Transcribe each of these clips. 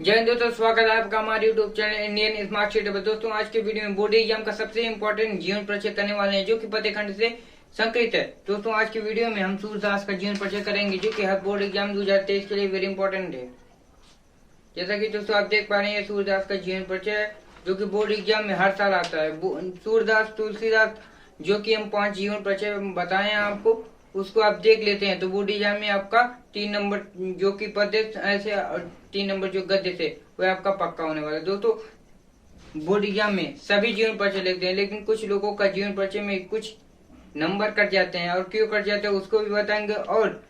जय हिंद दोस्तों, स्वागत है आपका हमारे YouTube channel Indian smart city पर। दोस्तों आज के वीडियो में बोर्ड एग्जाम का सबसे इम्पोर्टेंट जीवन परिचय करने वाले हैं, जो कि पते खंड से संकलित है। दोस्तों आज की वीडियो में हम सूरदास का जीवन परिचय करेंगे, जो कि हर बोर्ड एग्जाम 2023 के लिए वेरी इंपॉर्टेंट है। जैसा कि दोस्तों आप देख पा रहे हैं, सूरदास का जीवन परिचय है, जो कि बोर्ड एग्जाम में हर साल आता है। सूरदास तुलसीदास, जो कि हम 5 जीवन परिचय बताए आपको, उसको आप देख लेते हैं तो बोर्ड एग्जाम में आपका 3 नंबर जो कि पद्य ऐसे और 3 नंबर जो गद्य से वह आपका पक्का होने वाला है। दोस्तों बोर्ड एग्जाम में सभी जीवन परिचय लिखते हैं, लेकिन कुछ लोगों का जीवन परिचय में कुछ नंबर कट जाते हैं, और क्यों कट जाते हैं उसको भी बताएंगे, और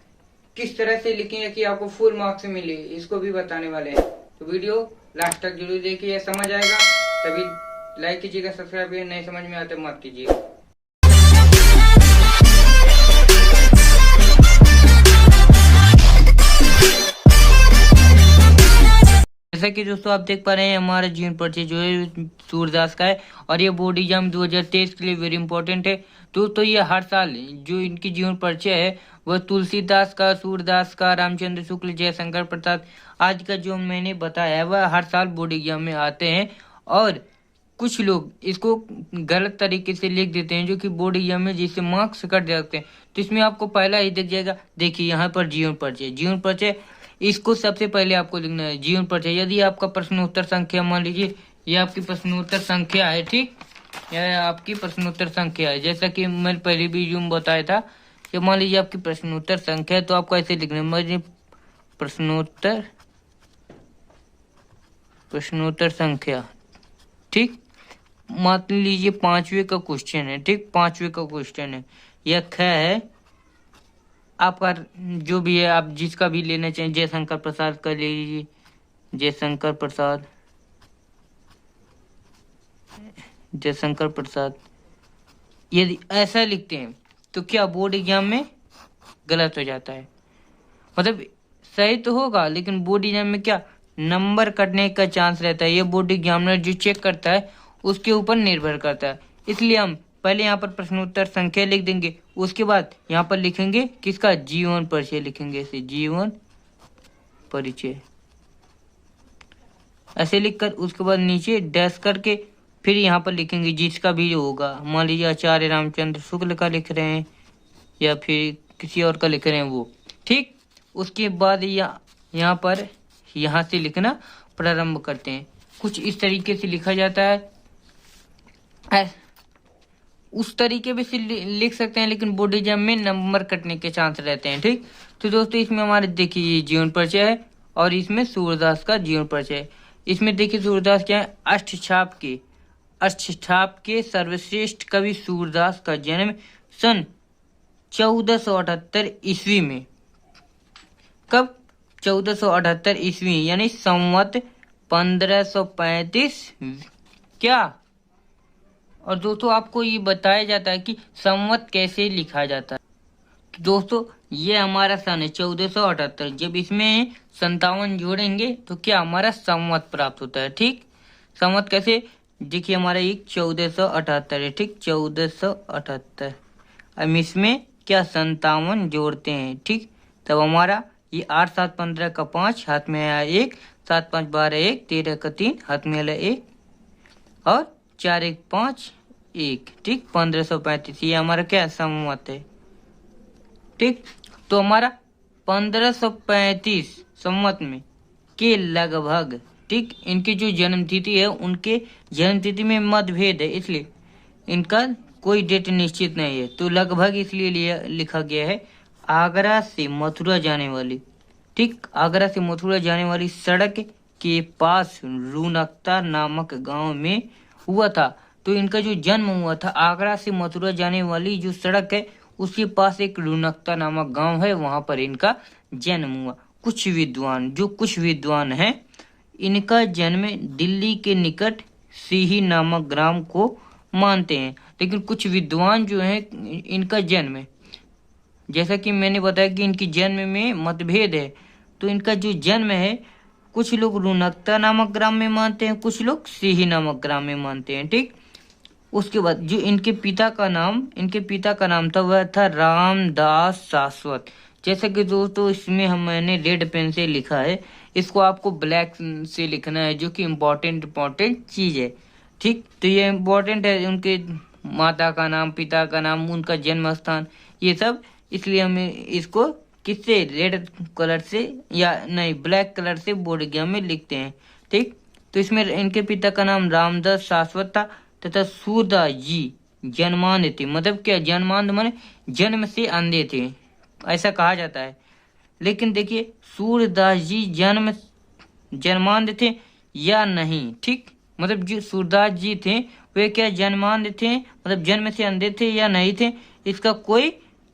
किस तरह से लिखेंगे कि आपको फुल मार्क्स मिले इसको भी बताने वाले हैं। तो वीडियो लास्ट तक जरूर देखिए, समझ आएगा। तभी लाइक कीजिएगा, सब्सक्राइब कीजिए, नहीं समझ में आते मत कीजिएगा। जैसा कि दोस्तों आप देख पा रहे हैं, हमारा जीवन परिचय जो है सूरदास का है, और ये बोर्ड एग्जाम 2023 के लिए वेरी इंपॉर्टेंट है। दोस्तों ये हर साल जो इनकी जीवन परिचय है वह तुलसीदास का, सूरदास का, रामचंद्र शुक्ल, जयशंकर प्रसाद आज का जो मैंने बताया है वह हर साल बोर्ड एग्जाम में आते हैं। और कुछ लोग इसको गलत तरीके से लिख देते हैं, जो कि बोर्ड एग्जाम में जिससे मार्क्स कट जाते हैं। तो इसमें आपको पहला ही दिख जाएगा, देखिए यहाँ पर जीवन परिचय, इसको सबसे पहले आपको लिखना है जीवन परिचय। यदि आपका प्रश्नोत्तर संख्या, मान लीजिए ये आपकी प्रश्नोत्तर संख्या है, ठीक, यह आपकी प्रश्नोत्तर संख्या है। जैसा कि मैंने पहले वीडियो में बताया था कि मान लीजिए आपकी प्रश्नोत्तर संख्या है, तो आपको ऐसे लिखना है, मान लीजिए प्रश्नोत्तर संख्या, ठीक। मान लीजिए 5वें का क्वेश्चन है, ठीक, 5वें का क्वेश्चन है, यह ख है आपका, जो भी है आप जिसका भी लेना चाहिए, जयशंकर प्रसाद का ले लीजिए, जयशंकर प्रसाद। यदि ऐसा लिखते हैं तो क्या बोर्ड एग्जाम में गलत हो जाता है, मतलब सही तो होगा, लेकिन बोर्ड एग्जाम में क्या नंबर कटने का चांस रहता है। ये बोर्ड एग्जामिनर जो चेक करता है उसके ऊपर निर्भर करता है। इसलिए हम पहले यहाँ पर प्रश्नोत्तर संख्या लिख देंगे, उसके बाद यहाँ पर लिखेंगे किसका, जीवन परिचय लिखेंगे, ऐसे जीवन परिचय ऐसे लिखकर, उसके बाद नीचे डैश करके फिर यहाँ पर लिखेंगे जिसका भी होगा। मान लीजिए आचार्य रामचंद्र शुक्ल का लिख रहे हैं या फिर किसी और का लिख रहे हैं वो, ठीक। उसके बाद यहाँ पर यहाँ से लिखना प्रारंभ करते हैं। कुछ इस तरीके से लिखा जाता है, उस तरीके भी से लिख सकते हैं, लेकिन बोर्ड एग्जाम में नंबर कटने के चांस रहते हैं, ठीक। तो दोस्तों इसमें हमारे देखिए ये जीवन परिचय है, और इसमें सूरदास का जीवन परिचय है। इसमें देखिए सूरदास क्या है, अष्टछाप के सर्वश्रेष्ठ कवि सूरदास का जन्म सन 1478 ईस्वी में, कब, 1478 ईस्वी, यानी संवत 1535 क्या। और दोस्तों आपको ये बताया जाता है कि संवत कैसे लिखा जाता है। तो दोस्तों ये हमारा सन है 1478, जब इसमें 57 जोड़ेंगे तो क्या हमारा संवत प्राप्त होता है, ठीक। संवत कैसे, देखिए हमारा एक 1478 है, ठीक, 1478, अब इसमें क्या 57 जोड़ते हैं, ठीक, तब हमारा ये 8 7 15 का 5 हाथ में आया 1, 7 5 12 1, 13 का 3 हाथ में आया 1, और 4 1 5 1, ठीक, 1535। ये हमारा क्या संवत है, ठीक। तो हमारा 1535 संवत में के लगभग, ठीक, इनकी जो जन्म तिथि है उनके जन्म तिथि में मतभेद है, इसलिए इनका कोई डेट निश्चित नहीं है। तो लगभग इसलिए लिखा गया है आगरा से मथुरा जाने वाली, ठीक, आगरा से मथुरा जाने वाली सड़क के पास रूनकता नामक गांव में हुआ था। तो इनका जो जन्म हुआ था आगरा से मथुरा जाने वाली जो सड़क है उसके पास एक रूनकता नामक गांव है, वहां पर इनका जन्म हुआ। कुछ विद्वान हैं इनका जन्म दिल्ली के निकट सीही नामक ग्राम को मानते हैं, लेकिन कुछ विद्वान जो हैं इनका जन्म, जैसा कि मैंने बताया कि इनकी जन्म में मतभेद है, तो इनका जो जन्म है कुछ लोग रूनकता नामक ग्राम में मानते हैं, कुछ लोग सीही नामक ग्राम में मानते हैं, ठीक। उसके बाद जो इनके पिता का नाम था वह था रामदास शाश्वत। जैसा कि दोस्तों इसमें मैंने रेड पेन से लिखा है, इसको आपको ब्लैक से लिखना है, जो कि इम्पोर्टेंट चीज है। ठीक, तो ये इम्पोर्टेंट है, उनके माता का नाम, पिता का नाम, उनका जन्म स्थान, ये सब। इसलिए हमें इसको किससे, रेड कलर से या नहीं ब्लैक कलर से बोर्ड एग्जाम में लिखते हैं। ठीक, तो इसमें इनके पिता का नाम रामदास शाश्वत था तथा सूरदास जी जन्मांध थे। मतलब क्या, जन्मांध माने जन्म से अंधे थे, ऐसा कहा जाता है। लेकिन देखिए, सूरदास जी जन्मांध थे या नहीं। ठीक, मतलब जो सूरदास जी थे वे क्या जन्मांध थे, मतलब जन्म से अंधे थे या नहीं थे,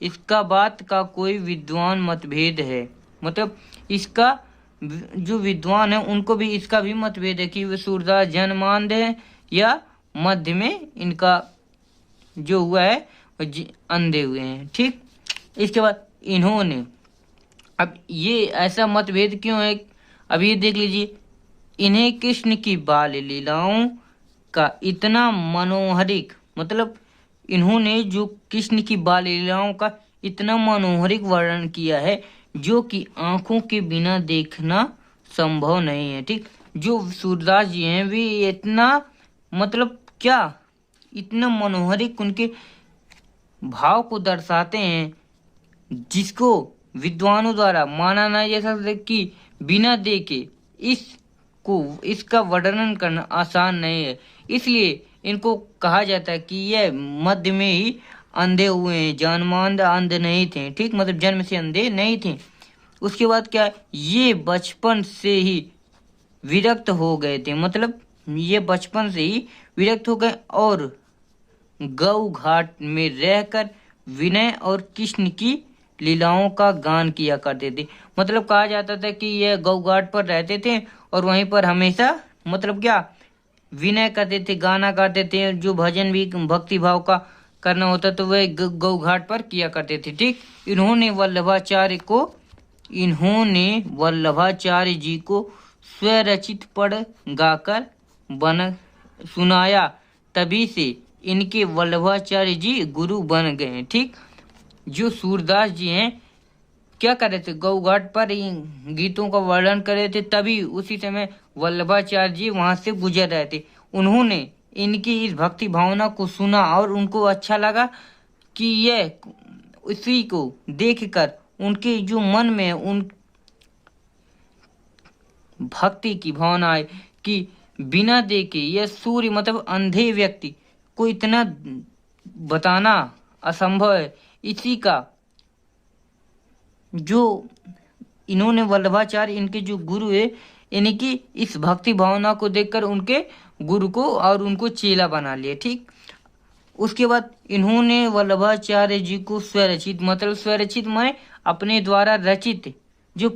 इसका बात का कोई विद्वान मतभेद है। मतलब इसका जो विद्वान है उनको भी इसका भी मतभेद है कि वे सूरदास जन्मांध है या मध्य में इनका जो हुआ है अंधे हुए हैं। ठीक, इसके बाद इन्होंने, अब ये ऐसा मतभेद क्यों है, अभी देख लीजिए, इन्हें कृष्ण की बाल लीलाओं का इतना मनोहरिक, मतलब इन्होंने जो कृष्ण की बाल लीलाओं का इतना मनोहरिक वर्णन किया है जो कि आंखों के बिना देखना संभव नहीं है। ठीक, जो सूरदास जी हैं वे इतना, मतलब क्या, इतना मनोहरिक उनके भाव को दर्शाते हैं जिसको विद्वानों द्वारा माना नहीं जा सकता कि बिना देखे इसका वर्णन करना आसान नहीं है। इसलिए इनको कहा जाता है कि यह मध्य में ही अंधे हुए हैं, जन्मांध अंध नहीं थे। ठीक, मतलब जन्म से अंधे नहीं थे। उसके बाद क्या, ये बचपन से ही विरक्त हो गए थे, मतलब ये बचपन से ही विरक्त हो गए और गौ घाट में रहकर विनय और कृष्ण की लीलाओं का गान किया करते थे। मतलब कहा जाता था कि ये गौ घाट पर रहते थे और वहीं पर हमेशा, मतलब क्या, विनय करते थे, गाना गाते थे, जो भजन भी भक्ति भाव का करना होता तो वह गौ घाट पर किया करते थे। ठीक, इन्होंने वल्लभाचार्य जी को स्वरचित पढ़ गाकर सुनाया, तभी से इनके वल्लभाचार्य जी गुरु बन गए। ठीक, जो सूरदास जी हैं क्या कर रहे थे, गौ घाट पर गीतों का वर्णन कर रहे थे, तभी उसी समय वल्लभाचार्य जी वहां से गुजर रहे थे। उन्होंने इनकी इस भक्ति भावना को सुना और उनको अच्छा लगा कि यह, उसी को देखकर उनके जो मन में उन भक्ति की भावना है कि बिना देखे यह सूर्य, मतलब अंधे व्यक्ति को इतना बताना असंभव है। इसी का जो इन्होंने वल्लभाचार्य, इनके जो गुरु है, इनकी इस भक्ति भावना को देखकर उनके गुरु को और उनको चेला बना लिया। ठीक, उसके बाद इन्होंने वल्लभाचार्य जी को स्वरचित, मतलब स्वरचित माने अपने द्वारा रचित जो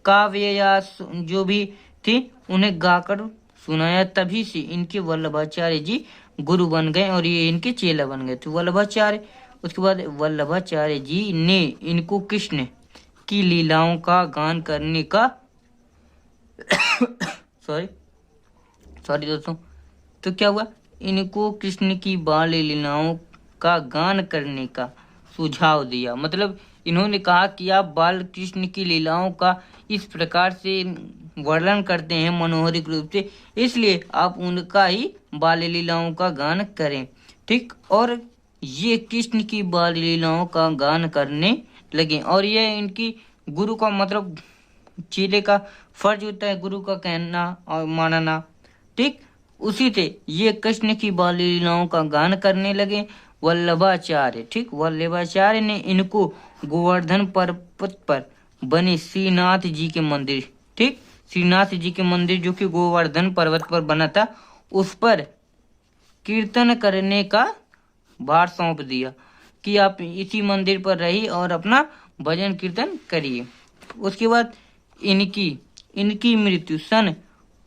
काव्य या जो भी थे उन्हें गाकर सुनाया, तभी से इनके वल्लभाचार्य जी गुरु बन गए और ये इनके चेला बन गए थे वल्लभाचार्य। उसके बाद वल्लभाचार्य जी ने इनको कृष्ण की लीलाओं का गान करने का सॉरी दोस्तों, तो क्या हुआ, इनको कृष्ण की बाल लीलाओं का गान करने का सुझाव दिया। मतलब इन्होंने कहा कि आप बाल कृष्ण की लीलाओं का इस प्रकार से वर्णन करते हैं मनोहरिक रूप से, इसलिए आप उनका ही बाल लीलाओं का गान करें। ठीक, और ये कृष्ण की बाल लीलाओं का गान करने लगे और ये इनकी गुरु का, मतलब चेले का फर्ज होता है गुरु का कहना और मानना। ठीक, उसी से ये कृष्ण की बाल लीलाओं का गान करने लगे वल्लभाचार्य। ठीक, वल्लभाचार्य ने इनको गोवर्धन पर्वत पर बने श्रीनाथ जी के मंदिर, ठीक, श्रीनाथ जी के मंदिर जो कि गोवर्धन पर्वत पर बना था, उस पर कीर्तन करने का भार सौंप दिया कि आप इसी मंदिर पर रहिए और अपना भजन कीर्तन करिए। उसके बाद इनकी मृत्यु सन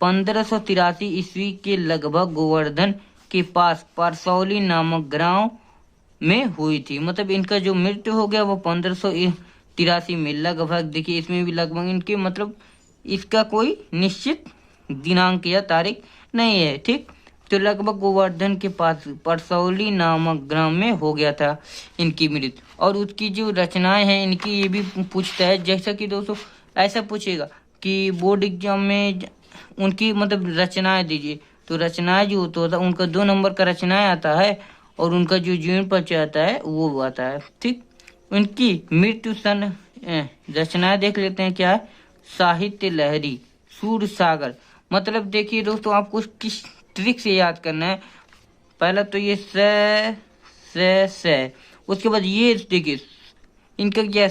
1583 ईस्वी के लगभग गोवर्धन के पास परसौली नामक गांव में हुई थी। मतलब इनका जो मृत्यु हो गया वो 1583 में लगभग, देखिए इसमें भी लगभग इनके, मतलब इसका कोई निश्चित दिनांक या तारीख नहीं है। ठीक, तो लगभग गोवर्धन के पास परसौली नामक ग्राम में हो गया था इनकी मृत्यु। और उसकी जो रचनाएं हैं इनकी, ये भी पूछता है, जैसा कि दोस्तों ऐसा पूछेगा कि बोर्ड एग्जाम में उनकी मतलब रचनाएं दीजिए। तो रचनाएं जो तो होता है उनका 2 नंबर का रचनाएं आता है और उनका जो जीवन परिचय आता है वो आता है। ठीक, उनकी मृत्यु सन रचनाएं देख लेते हैं क्या है। साहित्य लहरी, सूर सागर। मतलब देखिए दोस्तों, आपको किस ट्रिक से याद करना है। पहला तो ये से, उसके बाद ये देखिए इनका क्या